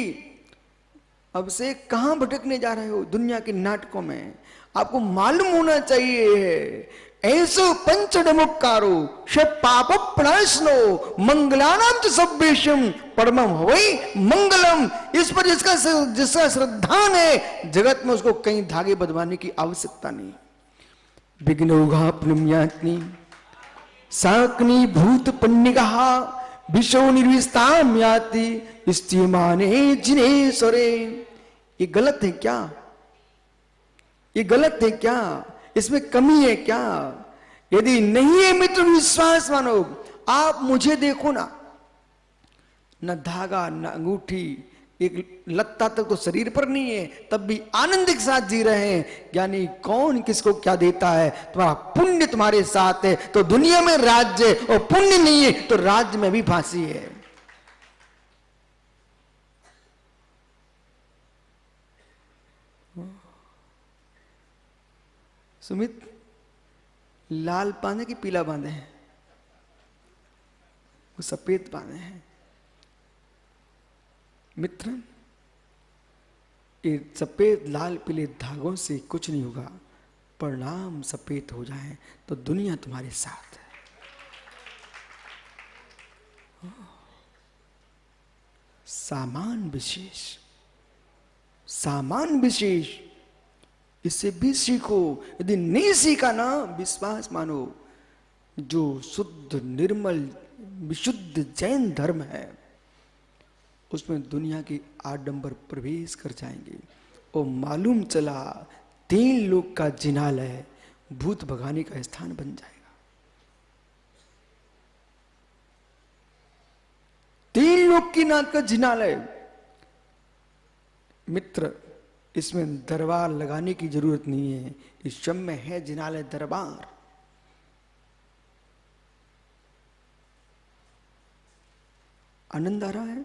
D: अब से कहां भटकने जा रहे हो दुनिया के नाटकों में। आपको मालूम होना चाहिए, ऐसो पंचडमुक्कारो श पाप प्रणाशनो मंगलानाम च सब्बेशम परमम होई मंगलम। इस पर जिसका श्रद्धान है, जगत में उसको कहीं धागे बंधवाने की आवश्यकता नहीं। विघ्नौघा पुण्यज्ञात्नी साकनी भूत पन्निका विषो निर्विस्ताम याति स्त्रीमाने जिनेश्वरे। ये गलत है क्या, ये गलत है क्या, इसमें कमी है क्या? यदि नहीं है मित्र विश्वास मानो, आप मुझे देखो ना, न धागा न अंगूठी, एक लत्ता तक तो शरीर पर नहीं है, तब भी आनंद के साथ जी रहे हैं। यानी कौन किसको क्या देता है, तुम्हारा पुण्य तुम्हारे साथ है तो दुनिया में राज्य, और पुण्य नहीं है तो राज्य में भी फांसी है। सुमित, लाल बांधे कि पीला बांधे हैं? वो सफेद बांधे हैं। मित्र, ये सफेद लाल पीले धागों से कुछ नहीं होगा, परिणाम सफेद हो जाए तो दुनिया तुम्हारे साथ है। सामान विशेष, सामान विशेष, इससे भी सीखो। यदि नहीं सीखा ना, विश्वास मानो, जो शुद्ध निर्मल विशुद्ध जैन धर्म है उसमें दुनिया के आडंबर प्रवेश कर जाएंगे। और मालूम चला 3 लोक का जिनालय भूत भगाने का स्थान बन जाएगा। 3 लोक की नाथ का जिनालय। मित्र, इसमें दरबार लगाने की जरूरत नहीं है, इस शम में है जिनालय दरबार। आनंद आ रहा है,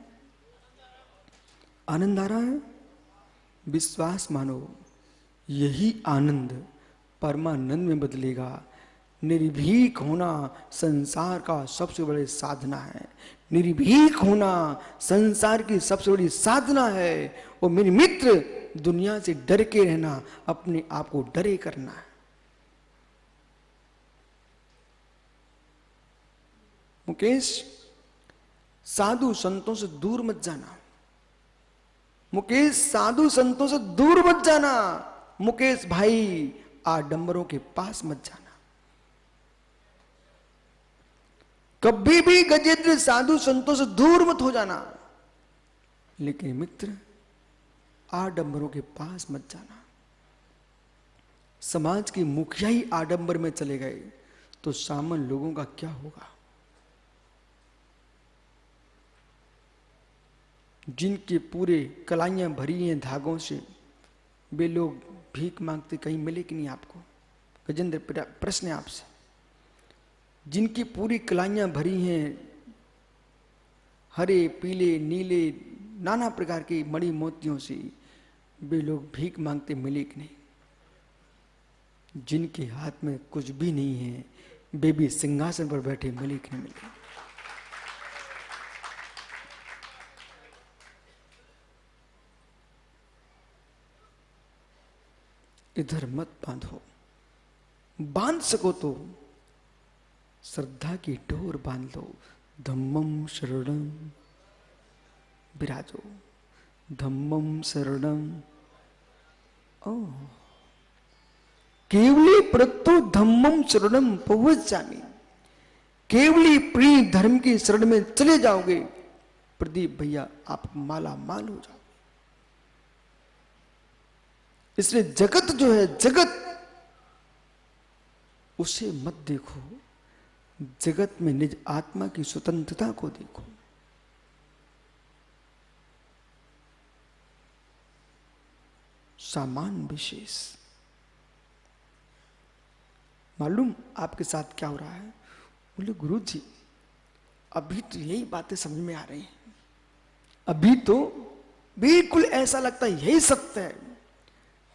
D: आनंद आ रहा है। विश्वास मानो, यही आनंद परमानंद में बदलेगा। निर्भीक होना संसार का सबसे बड़ी साधना है। निर्भीक होना संसार की सबसे बड़ी साधना है। और मेरे मित्र, दुनिया से डर के रहना, अपने आप को डरे करना है। मुकेश, साधु संतों से दूर मत जाना। मुकेश, साधु संतों से दूर मत जाना। मुकेश भाई, आडंबरों के पास मत जाना। कभी भी गजेंद्र साधु संतों से दूर मत हो जाना। लेकिन मित्र, आडंबरों के पास मत जाना। समाज के मुखिया ही आडंबर में चले गए तो सामान्य लोगों का क्या होगा? जिनके पूरे कलाइयां भरी हैं धागों से, वे लोग भीख मांगते कहीं मिले कि नहीं आपको? गजेंद्र, प्रश्न है आपसे। जिनकी पूरी कलाइयां भरी हैं हरे, पीले, नीले, नाना प्रकार के मणि मोतियों से, वे लोग भीख मांगते मिले कि नहीं? जिनके हाथ में कुछ भी नहीं है, वे भी सिंहासन पर बैठे मिले कि नहीं मिले? इधर मत बांधो। बांध सको तो श्रद्धा की डोर बांध लो। धम्मम शरणम विराजो, धम्मम शरणम। ओ केवली प्रत्तो धम्मम शरणम पहुंचामी। केवली प्रिय धर्म की शरण में चले जाओगे, प्रदीप भैया, आप माला माल हो जाओ। इसलिए जगत जो है, जगत, उसे मत देखो, जगत में निज आत्मा की स्वतंत्रता को देखो। सामान विशेष। मालूम आपके साथ क्या हो रहा है? बोले गुरु जी, अभी तो यही बातें समझ में आ रही हैं। अभी तो बिल्कुल ऐसा लगता है यही सत्य है।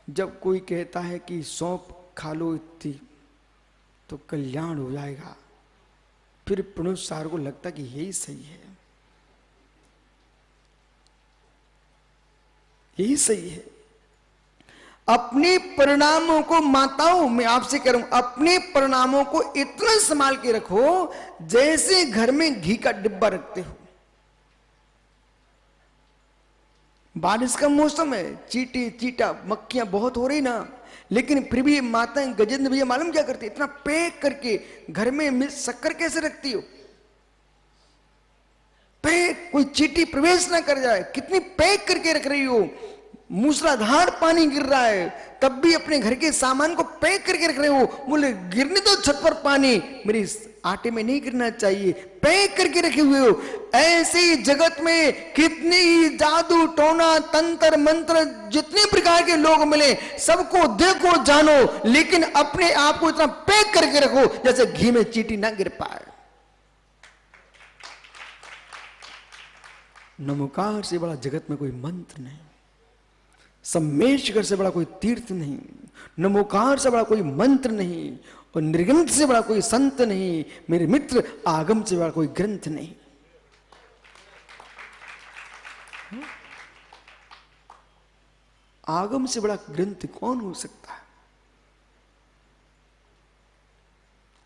D: जब कोई कहता है कि सौंप खा लो इतनी तो कल्याण हो जाएगा, फिर पुनरुत्सार को लगता कि यही सही है, यही सही है। अपने परिणामों को, माताओं, मैं आपसे कह रहा हूं, अपने परिणामों को इतना संभाल के रखो जैसे घर में घी का डिब्बा रखते हो। बारिश का मौसम है, चींटी चीटा मक्खियां बहुत हो रही ना, लेकिन फिर भी माताएं, गजेंद्र भैया मालूम क्या करती? इतना पैक करके घर में शक्कर कैसे रखती हो? पैक, कोई चींटी प्रवेश ना कर जाए, कितनी पैक करके रख रही हो। मूसलाधार पानी गिर रहा है, तब भी अपने घर के सामान को पैक करके रख रहे हो। बोले गिरने दो छत पर पानी, मेरी आटे में नहीं गिरना चाहिए, पैक करके रखे हुए हो। ऐसे ही जगत में कितने ही जादू टोना तंत्र मंत्र जितने प्रकार के लोग मिले, सबको देखो जानो, लेकिन अपने आप को इतना पैक करके रखो जैसे घी में चींटी ना गिर पाए। नमोकार से बड़ा जगत में कोई मंत्र नहीं, सम्मेशकर से बड़ा कोई तीर्थ नहीं, नमोकार से बड़ा कोई मंत्र नहीं, और निर्ग्रंथ से बड़ा कोई संत नहीं। मेरे मित्र, आगम से बड़ा कोई ग्रंथ नहीं। आगम से बड़ा ग्रंथ कौन हो सकता है?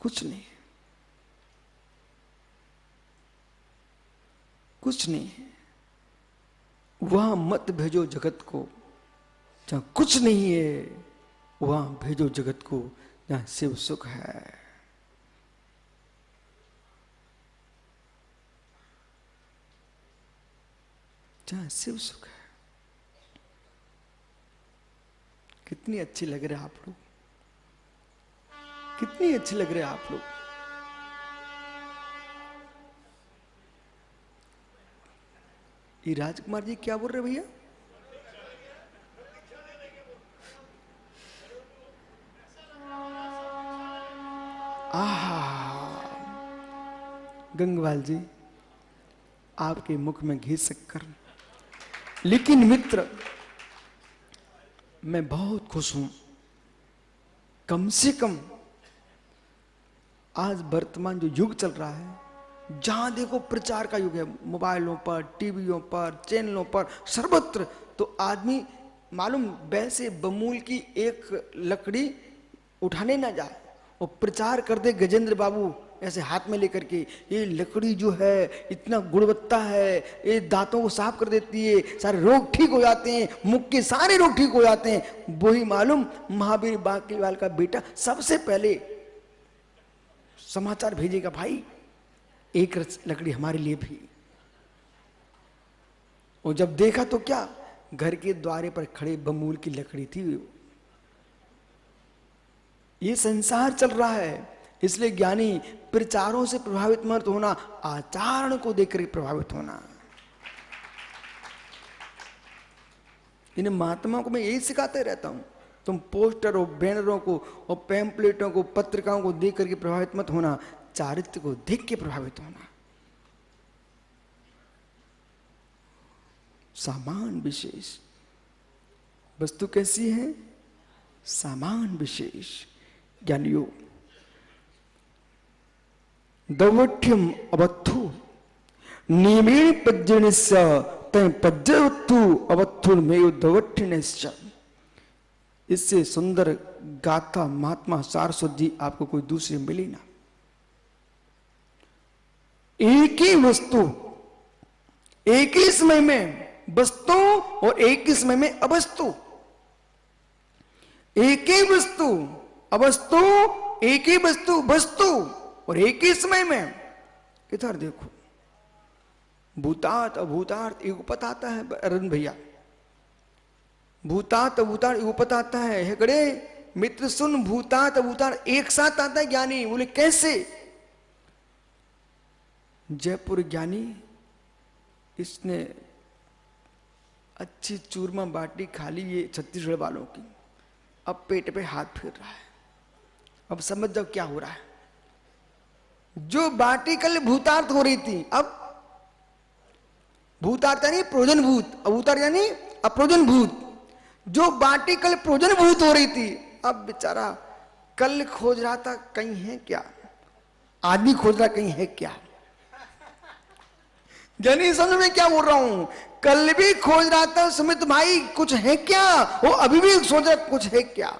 D: कुछ नहीं, कुछ नहीं। वहां मत भेजो जगत को जहां कुछ नहीं है, वहां भेजो जगत को जहां शिव सुख है। जहां शिव सुख है। कितनी अच्छी लग रहे आप लोग, कितनी अच्छी लग रहे आप लोग। ये राजकुमार जी क्या बोल रहे भैया? गंगवाल जी, आपके मुख में घी शक्कर। लेकिन मित्र, मैं बहुत खुश हूं। कम से कम आज वर्तमान जो युग चल रहा है, जहां देखो प्रचार का युग है, मोबाइलों पर, टीवियों पर, चैनलों पर, सर्वत्र। तो आदमी मालूम वैसे बमूल की एक लकड़ी उठाने ना जाए और प्रचार कर दे गजेंद्र बाबू ऐसे हाथ में लेकर के, ये लकड़ी जो है इतना गुणवत्ता है, ये दांतों को साफ कर देती है, सारे रोग ठीक हो जाते हैं, मुख के सारे रोग ठीक हो जाते हैं। वही मालूम महावीर बांकीवाल का बेटा सबसे पहले समाचार भेजेगा, भाई एक लकड़ी हमारे लिए भी। और जब देखा तो क्या, घर के द्वारे पर खड़े बमूल की लकड़ी थी। ये संसार चल रहा है, इसलिए ज्ञानी प्रचारों से प्रभावित मत होना, आचरण को देखकर प्रभावित होना। इन महात्माओं को मैं यही सिखाते रहता हूं, तुम पोस्टरों, बैनरों को और पैम्पलेटों को, पत्रिकाओं को देख करके प्रभावित मत होना, चारित्र को देख के प्रभावित होना। सामान विशेष, वस्तु कैसी है? सामान विशेष। ज्ञानियों, दौवठ्यम अवत्थु नियमेण पज्जनस्य तय पज्जवत्थु अवत्थुर्मेव दौवठ्यनस्य। इससे सुंदर गाथा महात्मा सारस्वत जी आपको कोई दूसरी मिली ना। एक ही वस्तु एक ही समय में वस्तु और एक ही समय में अवस्तु, एक ही वस्तु अवस्तु, एक ही वस्तु वस्तु और एक ही समय में। इधर देखो, भूतार्थ अभूतार्थ युगपत आता है अरुण भैया, भूतार्थ अभूतार्थ युगपत आता है। हेगड़े मित्र सुन, भूतार्थ अभूतार्थ एक साथ आता है ज्ञानी। बोले कैसे? जयपुर ज्ञानी, इसने अच्छी चूरमा बाटी खा ली ये छत्तीसगढ़ वालों की, अब पेट पे हाथ फिर रहा है। अब समझ जाओ क्या हो रहा है। जो बाटी कल भूतार्थ हो रही थी, अब भूतार्थ यानी प्रोजन भूत, अभूतार्थ यानी अप्रोजन भूत। जो बाटी कल प्रोजन भूत हो रही थी, अब बेचारा कल खोज रहा था कहीं है क्या, आदमी खोज रहा कहीं है क्या। जानी समझ में क्या बोल रहा हूं? कल भी खोज रहा था सुमित भाई कुछ है क्या, वो अभी भी सोच रहा कुछ है क्या।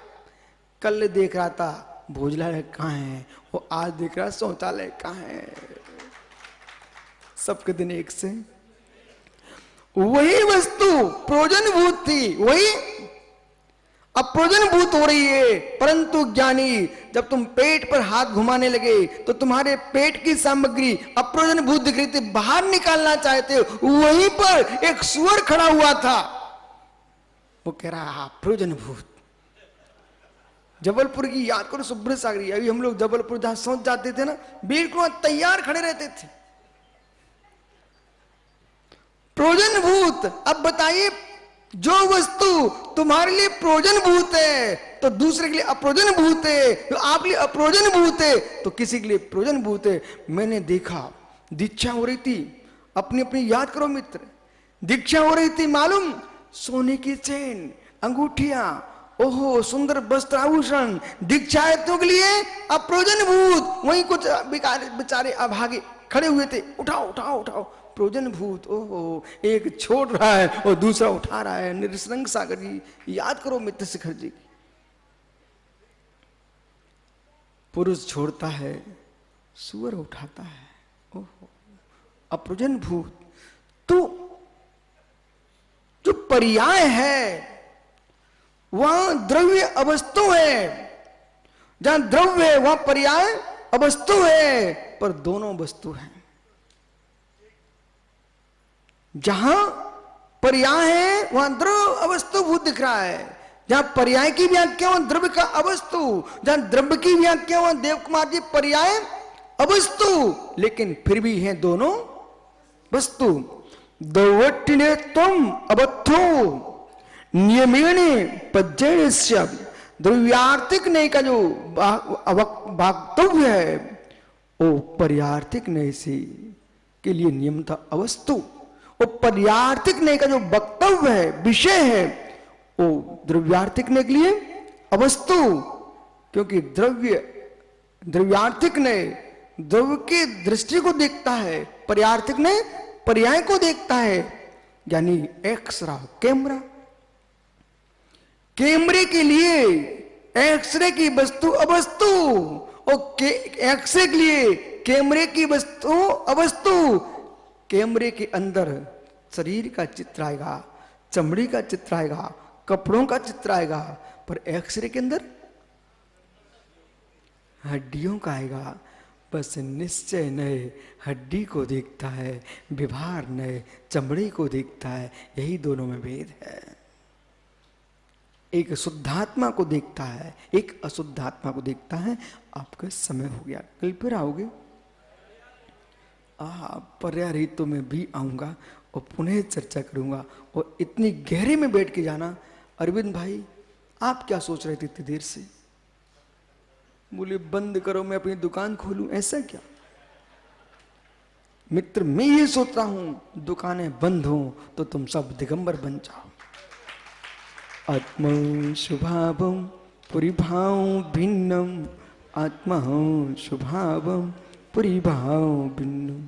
D: कल देख रहा था भोजनालय कहाँ है, वो आज देख रहा शौचालय कहाँ है। सबके दिन एक से वही वस्तु प्रोजन भूत थी, वही अप्रोजन भूत हो रही है। परंतु ज्ञानी, जब तुम पेट पर हाथ घुमाने लगे तो तुम्हारे पेट की सामग्री अप्रोजन भूत दिख रही थी, बाहर निकालना चाहते हो, वहीं पर एक सुअर खड़ा हुआ था, वो कह रहा प्रोजन भूत। जबलपुर की याद करो, सुब्रत सागरी, अभी हम लोग जबलपुर जहां सोच जाते थे ना, बिल्कुल तैयार खड़े रहते थे, प्रोजन भूत। अब बताइए, जो वस्तु तुम्हारे लिए प्रोजन भूत है तो दूसरे के लिए अप्रोजन भूत है, तो आप लिए अप्रोजन भूत है तो किसी के लिए प्रोजन भूत है। मैंने देखा, दीक्षा हो रही थी, अपनी अपनी याद करो मित्र, दीक्षा हो रही थी, मालूम सोने की चेन, अंगूठियां, ओहो सुंदर वस्त्र आभूषण, दीक्षार्थियों के लिए अप्रोजन भूत। वहीं कुछ बेचारे अभागे खड़े हुए थे, उठाओ उठाओ उठाओ, प्रोजन भूत। ओहो, एक छोड़ रहा है और दूसरा उठा रहा है। निरसंग सागर जी, याद करो मित्र शिखर जी, पुरुष छोड़ता है, सुअर उठाता है। ओहो, अप्रोजन भूत। तो जो पर्याय है वहां द्रव्य अवस्तु है, जहां द्रव्य है वहां पर्याय अवस्तु है, पर दोनों वस्तु हैं। जहां पर्याय है वहां द्रव्य अवस्तु भूत दिख रहा है, जहां पर्याय की व्याख्या वहां द्रव्य का अवस्तु, जहां द्रव्य की व्याख्या वहां देव कुमार जी पर्याय अवस्तु, लेकिन फिर भी हैं दोनों वस्तु। दौवट्टिने तुम अवत्थो नियमेण पज्जनस्य। द्रव्यार्थिक न्याय का जो वक्तव्य है वो पर्यार्थिक न्याय से के लिए नियम था अवस्तु। वो पर्यार्थिक न्याय का जो वक्तव्य है, विषय है, वो द्रव्यार्थिक ने के लिए अवस्तु, क्योंकि द्रव्यार्थिक ने द्रव्य की दृष्टि को देखता है, पर्यार्थिक ने पर्याय को देखता है, यानी एक्सरा कैमरा। कैमरे के लिए एक्सरे की वस्तु अवस्तु और एक्सरे के लिए कैमरे की वस्तु अवस्तु। कैमरे के अंदर शरीर का चित्र आएगा, चमड़ी का चित्र आएगा, कपड़ों का चित्र आएगा, पर एक्सरे के अंदर हड्डियों का आएगा। बस निश्चय नए हड्डी को देखता है, विभार नए चमड़ी को देखता है। यही दोनों में भेद है। एक शुद्धात्मा को देखता है, एक अशुद्धात्मा को देखता है। आपका समय हो गया, कल फिर आओगे? पर्यायित में भी आऊंगा और पुनः चर्चा करूंगा। और इतनी गहरे में बैठ के जाना। अरविंद भाई, आप क्या सोच रहे थे इतनी देर से? बोले बंद करो, मैं अपनी दुकान खोलूं, ऐसा क्या? मित्र, मैं ये सोच रहा हूं दुकानें बंद हो तो तुम सब दिगंबर बन जाओ। आत्मा शुभावम परिभाव भिन्नम, आत्मा शुभावम परिभाव भिन्नम।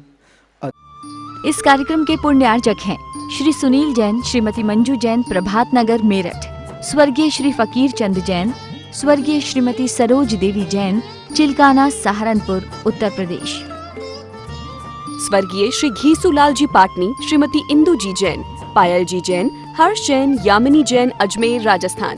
A: इस कार्यक्रम के पुण्यार्जक हैं श्री सुनील जैन, श्रीमती मंजू जैन, प्रभात नगर मेरठ। स्वर्गीय श्री फकीर चंद जैन, स्वर्गीय श्रीमती सरोज देवी जैन, चिलकाना सहारनपुर, उत्तर प्रदेश।
B: स्वर्गीय श्री घीसूलाल जी पाटनी, श्रीमती इंदू जी जैन, पायल जी जैन, हर्ष जैन, यामिनी जैन, अजमेर, राजस्थान।